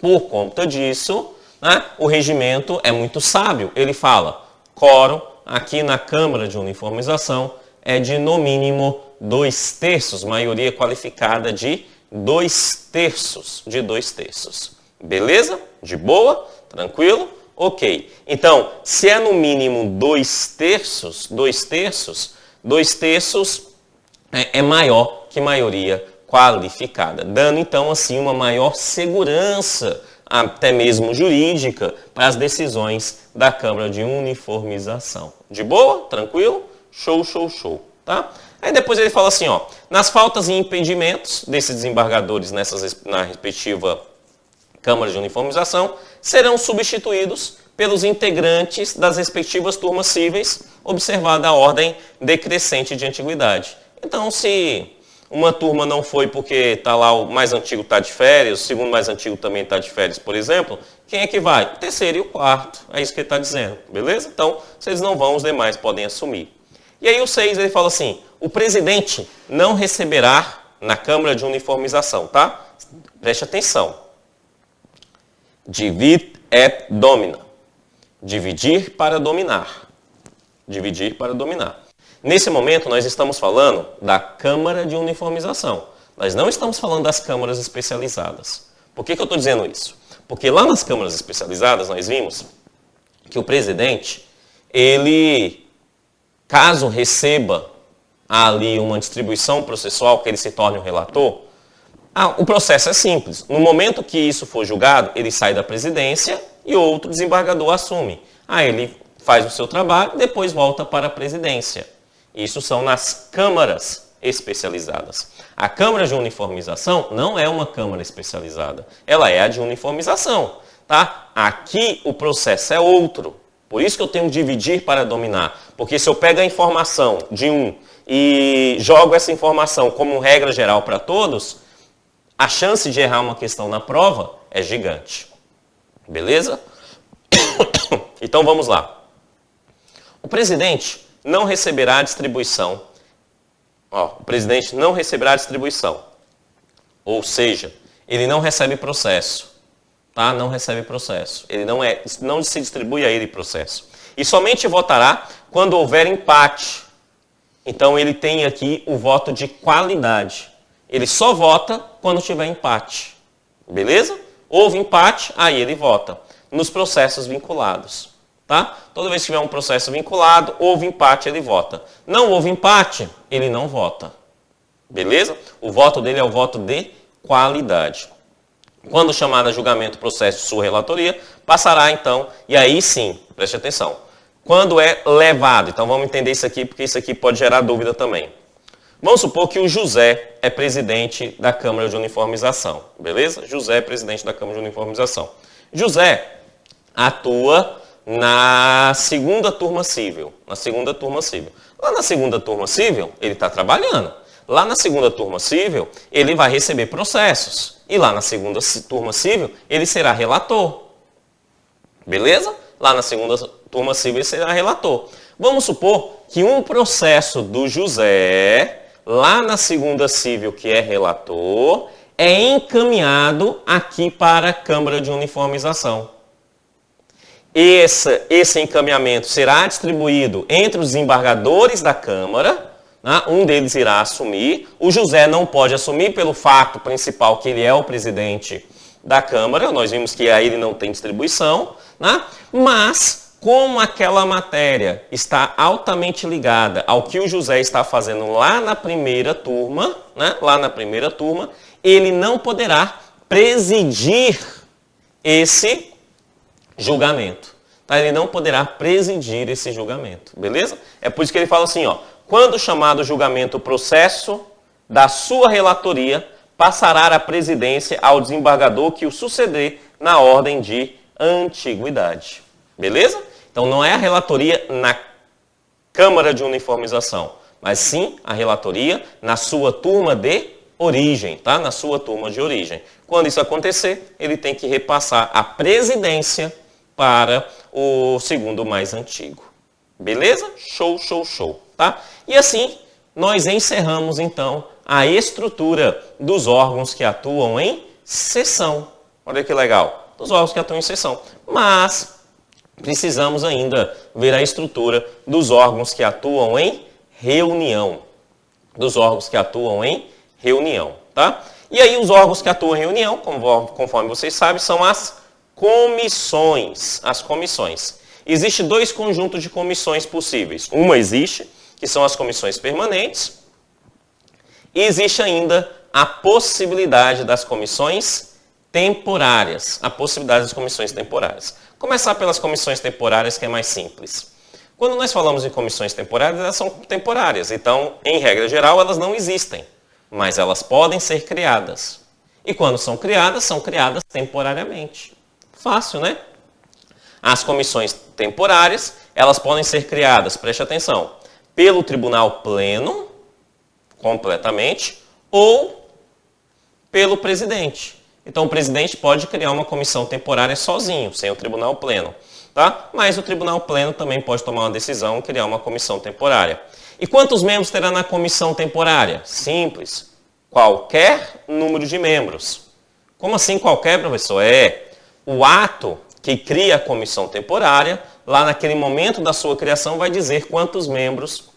Por conta disso, né, o regimento é muito sábio. Ele fala: quórum aqui na Câmara de Uniformização é de no mínimo 2/3, maioria qualificada de 2/3, de 2/3. Beleza? De boa? Tranquilo? Ok. Então, se é no mínimo 2/3, 2/3 é maior que maioria qualificada, dando então assim uma maior segurança, até mesmo jurídica, para as decisões da Câmara de Uniformização. De boa? Tranquilo? Show, show, show. Tá? Aí depois ele fala assim, ó, nas faltas e impedimentos desses desembargadores na respectiva Câmara de Uniformização, serão substituídos pelos integrantes das respectivas turmas cíveis, observada a ordem decrescente de antiguidade. Então, se uma turma não foi porque está lá o mais antigo está de férias, o segundo mais antigo também está de férias, por exemplo, quem é que vai? O terceiro e o quarto. É isso que ele está dizendo, beleza? Então, se eles não vão, os demais podem assumir. E aí o 6, ele fala assim, o presidente não receberá na Câmara de Uniformização, tá? Preste atenção. Divide et domina. Dividir para dominar. Dividir para dominar. Nesse momento, nós estamos falando da Câmara de Uniformização. Nós não estamos falando das câmaras especializadas. Por que eu estou dizendo isso? Porque lá nas câmaras especializadas, nós vimos que o presidente, ele, caso receba ali uma distribuição processual, que ele se torne um relator, o processo é simples. No momento que isso for julgado, ele sai da presidência e outro desembargador assume. Aí ele faz o seu trabalho, depois volta para a presidência. Isso são nas câmaras especializadas. A Câmara de Uniformização não é uma câmara especializada. Ela é a de uniformização. Tá? Aqui o processo é outro. Por isso que eu tenho que dividir para dominar. Porque se eu pego a informação de um e jogo essa informação como regra geral para todos, a chance de errar uma questão na prova é gigante. Beleza? Então vamos lá. O presidente não receberá distribuição. O presidente não receberá distribuição. Ou seja, ele não recebe processo. Tá? Não recebe processo. Ele não se distribui a ele processo. E somente votará quando houver empate. Então ele tem aqui o voto de qualidade. Ele só vota quando tiver empate. Beleza? Houve empate, aí ele vota. Nos processos vinculados. Tá? Toda vez que tiver um processo vinculado, houve empate, ele vota. Não houve empate, ele não vota. Beleza? O voto dele é o voto de qualidade. Quando chamada a julgamento o processo de sua relatoria, passará então, e aí sim, preste atenção, quando é levado, então vamos entender isso aqui, porque isso aqui pode gerar dúvida também. Vamos supor que o José é presidente da Câmara de Uniformização, beleza? José é presidente da Câmara de Uniformização. José atua na segunda turma civil, Lá na segunda turma civil, ele está trabalhando. Lá na segunda turma civil, ele vai receber processos. E lá na segunda turma civil, ele será relator. Beleza? Lá na segunda turma civil, ele será relator. Vamos supor que um processo do José, lá na segunda civil, que é relator, é encaminhado aqui para a Câmara de Uniformização. Esse encaminhamento será distribuído entre os desembargadores da Câmara, né? Um deles irá assumir. O José não pode assumir pelo fato principal que ele é o presidente da Câmara. Nós vimos que aí ele não tem distribuição, né? Mas, como aquela matéria está altamente ligada ao que o José está fazendo lá na primeira turma, né? Ele não poderá presidir esse julgamento. Tá? Ele não poderá presidir esse julgamento, beleza? É por isso que ele fala assim, ó, quando chamado julgamento o processo da sua relatoria, passará a presidência ao desembargador que o suceder na ordem de antiguidade. Beleza? Então não é a relatoria na Câmara de Uniformização, mas sim a relatoria na sua turma de origem, tá? Na sua turma de origem. Quando isso acontecer, ele tem que repassar a presidência para o segundo mais antigo. Beleza? Show, show, show. Tá? E assim, nós encerramos então a estrutura dos órgãos que atuam em sessão. Olha que legal. Dos órgãos que atuam em sessão. Mas precisamos ainda ver a estrutura dos órgãos que atuam em reunião. Tá? E aí os órgãos que atuam em reunião, conforme vocês sabem, são as comissões. Existem dois conjuntos de comissões possíveis. Uma existe, que são as comissões permanentes, e existe ainda a possibilidade das comissões temporárias. Começar pelas comissões temporárias, que é mais simples. Quando nós falamos em comissões temporárias, elas são temporárias. Então, em regra geral, elas não existem, mas elas podem ser criadas. E quando são criadas temporariamente. Fácil, né? As comissões temporárias, elas podem ser criadas, preste atenção, pelo Tribunal Pleno, completamente, ou pelo presidente. Então, o presidente pode criar uma comissão temporária sozinho, sem o Tribunal Pleno. Tá? Mas o Tribunal Pleno também pode tomar uma decisão e criar uma comissão temporária. E quantos membros terá na comissão temporária? Simples. Qualquer número de membros. Como assim qualquer, professor? O ato que cria a comissão temporária, lá naquele momento da sua criação, vai dizer quantos membros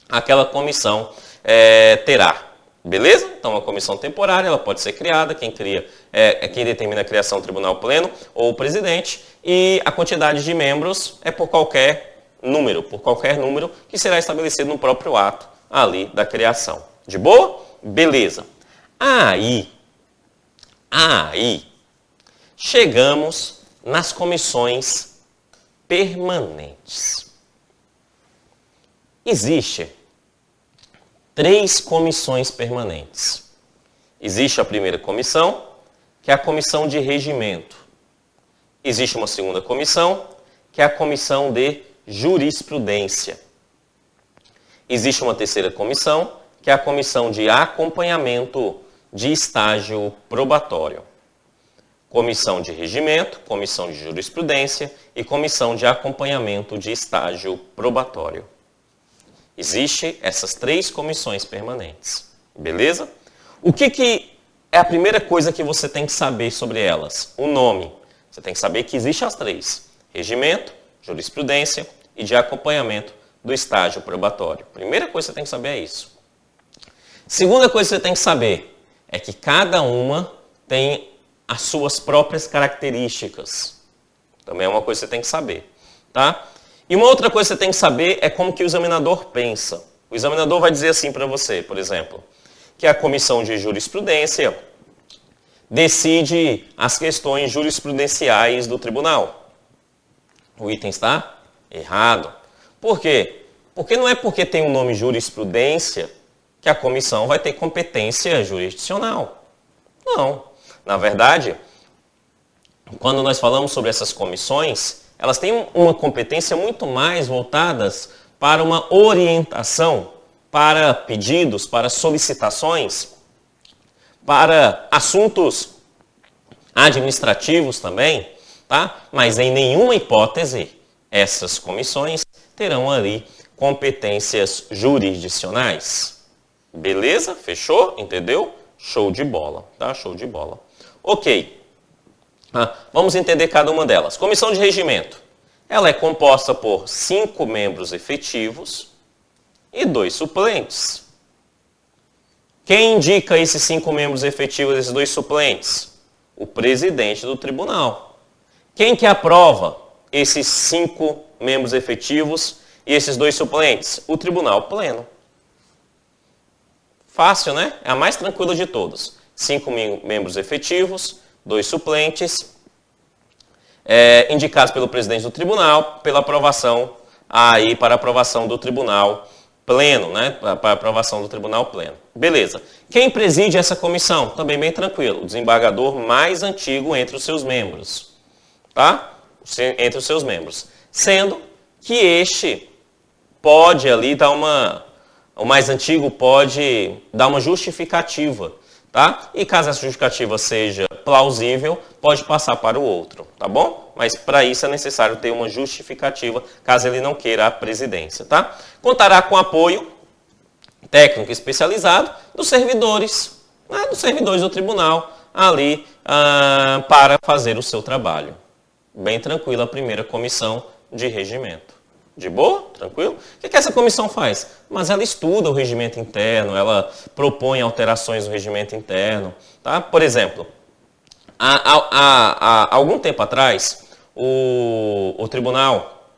aquela comissão terá. Beleza? Então, a comissão temporária ela pode ser criada, quem determina a criação do Tribunal Pleno ou o presidente, e a quantidade de membros é por qualquer número que será estabelecido no próprio ato ali da criação. De boa? Beleza. Aí, chegamos nas comissões permanentes. Existem 3 comissões permanentes. Existe a primeira comissão, que é a comissão de regimento. Existe uma segunda comissão, que é a comissão de jurisprudência. Existe uma terceira comissão, que é a comissão de acompanhamento de estágio probatório. Comissão de regimento, comissão de jurisprudência e comissão de acompanhamento de estágio probatório. Existem essas 3 comissões permanentes. Beleza? O que é a primeira coisa que você tem que saber sobre elas? O nome. Você tem que saber que existem as 3. Regimento, jurisprudência e de acompanhamento do estágio probatório. Primeira coisa que você tem que saber é isso. Segunda coisa que você tem que saber é que cada uma tem as suas próprias características. Também é uma coisa que você tem que saber. Tá? E uma outra coisa que você tem que saber é como que o examinador pensa. O examinador vai dizer assim para você, por exemplo, que a comissão de jurisprudência decide as questões jurisprudenciais do tribunal. O item está errado. Por quê? Porque não é porque tem o nome jurisprudência que a comissão vai ter competência jurisdicional. Não. Na verdade, quando nós falamos sobre essas comissões, elas têm uma competência muito mais voltadas para uma orientação, para pedidos, para solicitações, para assuntos administrativos também, tá? Mas em nenhuma hipótese essas comissões terão ali competências jurisdicionais. Beleza? Fechou? Entendeu? Show de bola, tá? Show de bola. Ok. Vamos entender cada uma delas. Comissão de regimento. Ela é composta por 5 membros efetivos e 2 suplentes. Quem indica esses 5 membros efetivos e esses 2 suplentes? O presidente do tribunal. Quem que aprova esses 5 membros efetivos e esses 2 suplentes? O tribunal pleno. Fácil, né? É a mais tranquila de todas. 5 membros efetivos, 2 suplentes, indicados pelo presidente do tribunal, pela aprovação, para aprovação do tribunal pleno, né? Para aprovação do tribunal pleno. Beleza. Quem preside essa comissão? Também bem tranquilo. O desembargador mais antigo entre os seus membros. Tá? Entre os seus membros. Sendo que este pode ali dar o mais antigo pode dar uma justificativa. Tá? E caso essa justificativa seja plausível, pode passar para o outro, tá bom? Mas para isso é necessário ter uma justificativa, caso ele não queira a presidência, tá? Contará com apoio técnico especializado dos servidores do tribunal ali para fazer o seu trabalho. Bem tranquilo a primeira comissão de regimento. De boa? Tranquilo? O que essa comissão faz? Mas ela estuda o regimento interno, ela propõe alterações no regimento interno. Tá? Por exemplo, há algum tempo atrás, o Tribunal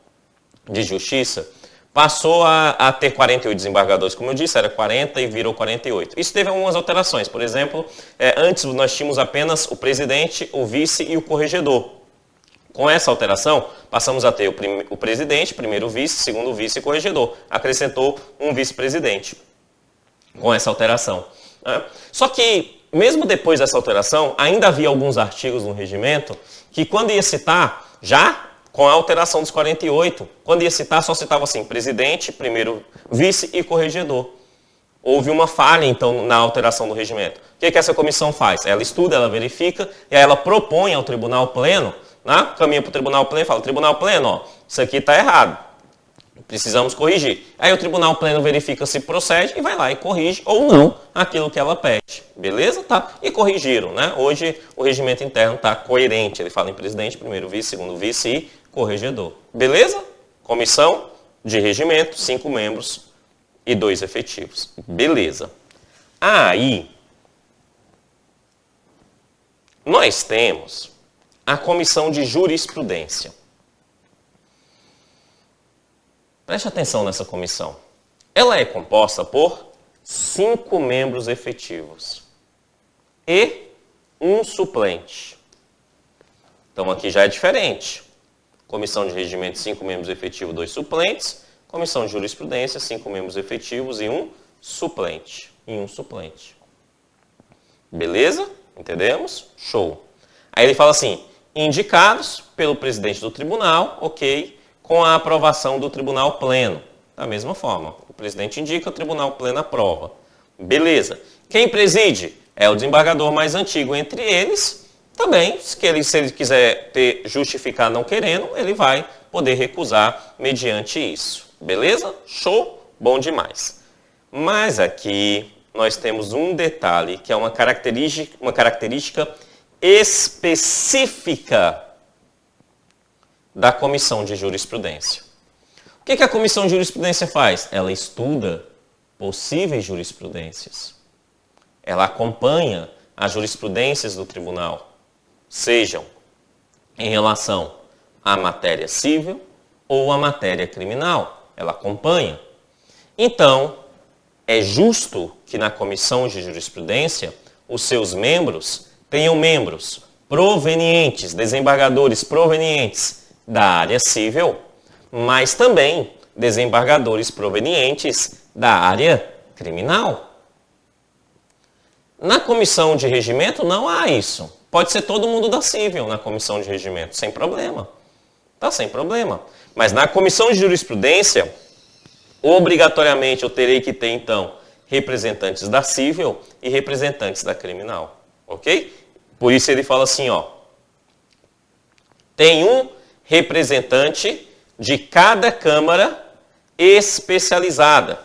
de Justiça passou a ter 48 desembargadores. Como eu disse, era 40 e virou 48. Isso teve algumas alterações. Por exemplo, antes nós tínhamos apenas o presidente, o vice e o corregedor. Com essa alteração, passamos a ter o presidente, primeiro vice, segundo vice e corregedor. Acrescentou um vice-presidente com essa alteração. Só que, mesmo depois dessa alteração, ainda havia alguns artigos no regimento que, quando ia citar, já com a alteração dos 48, quando ia citar, só citava assim, presidente, primeiro vice e corregedor. Houve uma falha, então, na alteração do regimento. O que essa comissão faz? Ela estuda, ela verifica, e aí ela propõe ao tribunal pleno, caminha para o tribunal pleno e fala, tribunal pleno, ó, isso aqui está errado, precisamos corrigir. Aí o tribunal pleno verifica se procede e vai lá e corrige ou não aquilo que ela pede. Beleza? Tá? E corrigiram, né? Hoje o regimento interno está coerente, ele fala em presidente, primeiro vice, segundo vice e corregedor. Beleza? Comissão de regimento, 5 membros e 2 efetivos. Beleza. Aí, nós temos a comissão de jurisprudência. Preste atenção nessa comissão. Ela é composta por 5 membros efetivos e 1 suplente. Então aqui já é diferente. Comissão de regimento, 5 membros efetivos, 2 suplentes. Comissão de jurisprudência, 5 membros efetivos e 1 suplente. Beleza? Entendemos? Show. Aí ele fala assim, indicados pelo presidente do tribunal, ok, com a aprovação do tribunal pleno. Da mesma forma, o presidente indica, o tribunal pleno aprova. Beleza. Quem preside? É o desembargador mais antigo entre eles. Também, se ele quiser justificar não querendo, ele vai poder recusar mediante isso. Beleza? Show? Bom demais. Mas aqui nós temos um detalhe, que é uma característica específica da comissão de jurisprudência. O que a comissão de jurisprudência faz? Ela estuda possíveis jurisprudências. Ela acompanha as jurisprudências do tribunal, sejam em relação à matéria civil ou à matéria criminal. Ela acompanha. Então, é justo que na comissão de jurisprudência os seus membros tenham membros provenientes, desembargadores provenientes da área civil, mas também desembargadores provenientes da área criminal. Na comissão de regimento não há isso. Pode ser todo mundo da civil na comissão de regimento, sem problema. Tá sem problema. Mas na comissão de jurisprudência, obrigatoriamente eu terei que ter, então, representantes da civil e representantes da criminal. Ok? Por isso ele fala assim, ó. Tem um representante de cada Câmara especializada,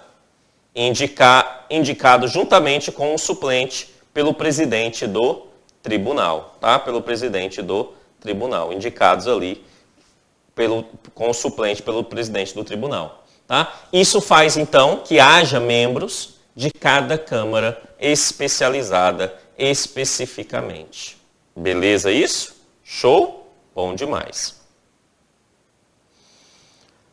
indicado juntamente com o suplente pelo presidente do tribunal, tá? Pelo presidente do tribunal, indicados ali com o suplente pelo presidente do tribunal, tá? Isso faz, então, que haja membros de cada Câmara especializada especificamente. Beleza isso? Show? Bom demais.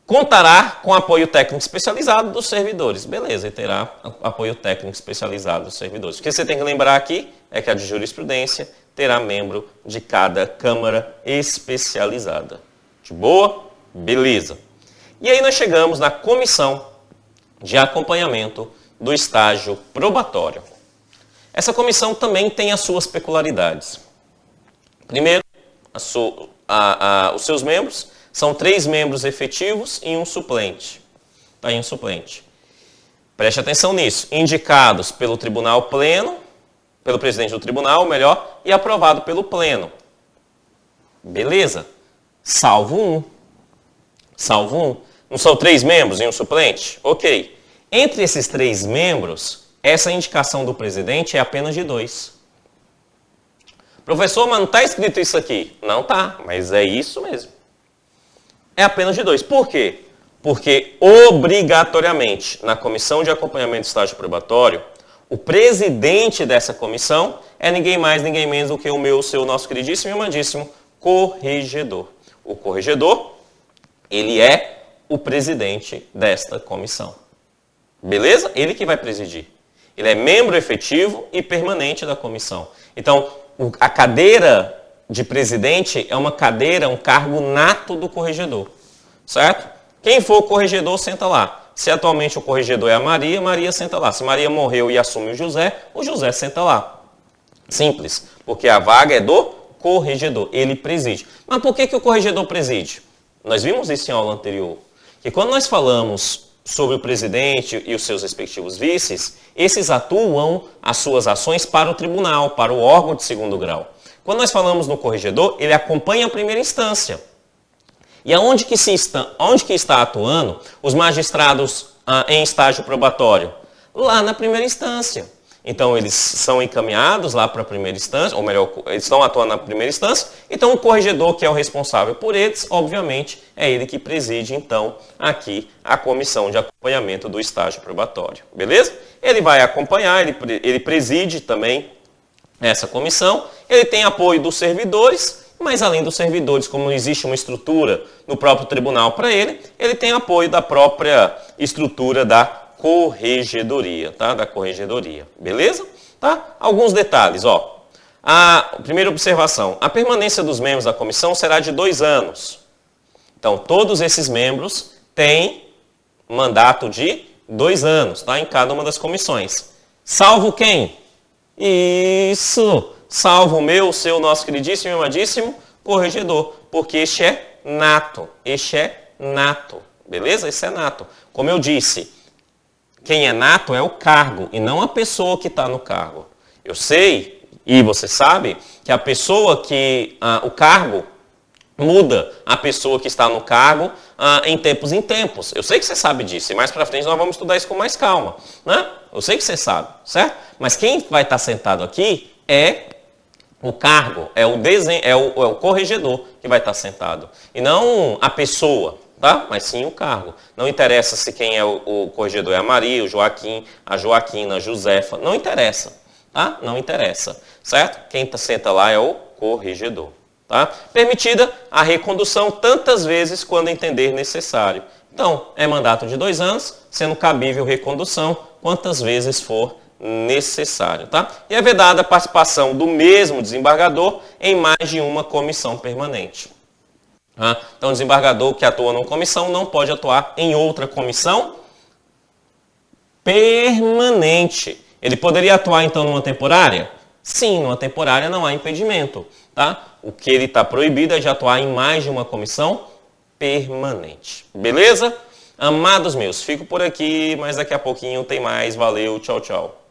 Contará com apoio técnico especializado dos servidores. Beleza, e terá apoio técnico especializado dos servidores. O que você tem que lembrar aqui é que a de jurisprudência terá membro de cada Câmara especializada. De boa? Beleza. E aí nós chegamos na comissão de acompanhamento do estágio probatório. Essa comissão também tem as suas peculiaridades. Primeiro, os seus membros são 3 membros efetivos e um suplente. Tá aí um suplente. Preste atenção nisso. Indicados pelo tribunal pleno, pelo presidente do tribunal, melhor, e aprovado pelo pleno. Beleza? Salvo um. Salvo um. Não são 3 membros e um suplente? Ok. Entre esses 3 membros, essa indicação do presidente é apenas de 2. Professor, mas não está escrito isso aqui. Não está, mas é isso mesmo. É apenas de 2. Por quê? Porque, obrigatoriamente, na comissão de acompanhamento do estágio probatório, o presidente dessa comissão é ninguém mais, ninguém menos do que o seu nosso queridíssimo e amadíssimo corregedor. O corregedor, ele é o presidente desta comissão. Beleza? Ele que vai presidir. Ele é membro efetivo e permanente da comissão. Então, a cadeira de presidente é uma cadeira, um cargo nato do corregedor, certo? Quem for o corregedor, senta lá. Se atualmente o corregedor é a Maria, Maria senta lá. Se Maria morreu e assume o José senta lá. Simples, porque a vaga é do corregedor, ele preside. Mas por que o corregedor preside? Nós vimos isso em aula anterior, que quando nós falamos sobre o presidente e os seus respectivos vices, esses atuam as suas ações para o tribunal, para o órgão de segundo grau. Quando nós falamos no corregedor, ele acompanha a primeira instância. E aonde que está atuando os magistrados em estágio probatório? Lá na primeira instância. Então, eles são encaminhados lá para a primeira instância, ou melhor, eles estão atuando na primeira instância. Então, o corregedor, que é o responsável por eles, obviamente, é ele que preside, então, aqui a comissão de acompanhamento do estágio probatório. Beleza? Ele vai acompanhar, ele preside também essa comissão. Ele tem apoio dos servidores, mas além dos servidores, como existe uma estrutura no próprio tribunal para ele, ele tem apoio da própria estrutura da corregedoria, tá? Da corregedoria, beleza? Tá? Alguns detalhes, ó. Primeira observação, a permanência dos membros da comissão será de 2 anos. Então, todos esses membros têm mandato de 2 anos, tá? Em cada uma das comissões. Salvo quem? Isso! Salvo o seu, nosso queridíssimo e amadíssimo corregedor, porque este é nato, beleza? Esse é nato. Como eu disse, quem é nato é o cargo e não a pessoa que está no cargo. Eu sei, e você sabe, que a pessoa o cargo muda a pessoa que está no cargo em tempos. Eu sei que você sabe disso, e mais para frente nós vamos estudar isso com mais calma, né? Eu sei que você sabe, certo? Mas quem vai estar sentado aqui é o cargo, é o corregedor que vai estar sentado. E não a pessoa, tá? Mas sim o cargo. Não interessa se quem é o corregedor é a Maria, o Joaquim, a Joaquina, a Josefa. Não interessa, tá? Não interessa, certo? Quem senta lá é o corregedor, tá? Permitida a recondução tantas vezes quando entender necessário. Então, é mandato de 2 anos, sendo cabível recondução quantas vezes for necessário, tá? E é vedada a participação do mesmo desembargador em mais de uma comissão permanente. Então, o desembargador que atua numa comissão não pode atuar em outra comissão permanente. Ele poderia atuar, então, numa temporária? Sim, numa temporária não há impedimento, tá? O que ele está proibido é de atuar em mais de uma comissão permanente. Beleza? Amados meus, fico por aqui, mas daqui a pouquinho tem mais. Valeu, tchau, tchau.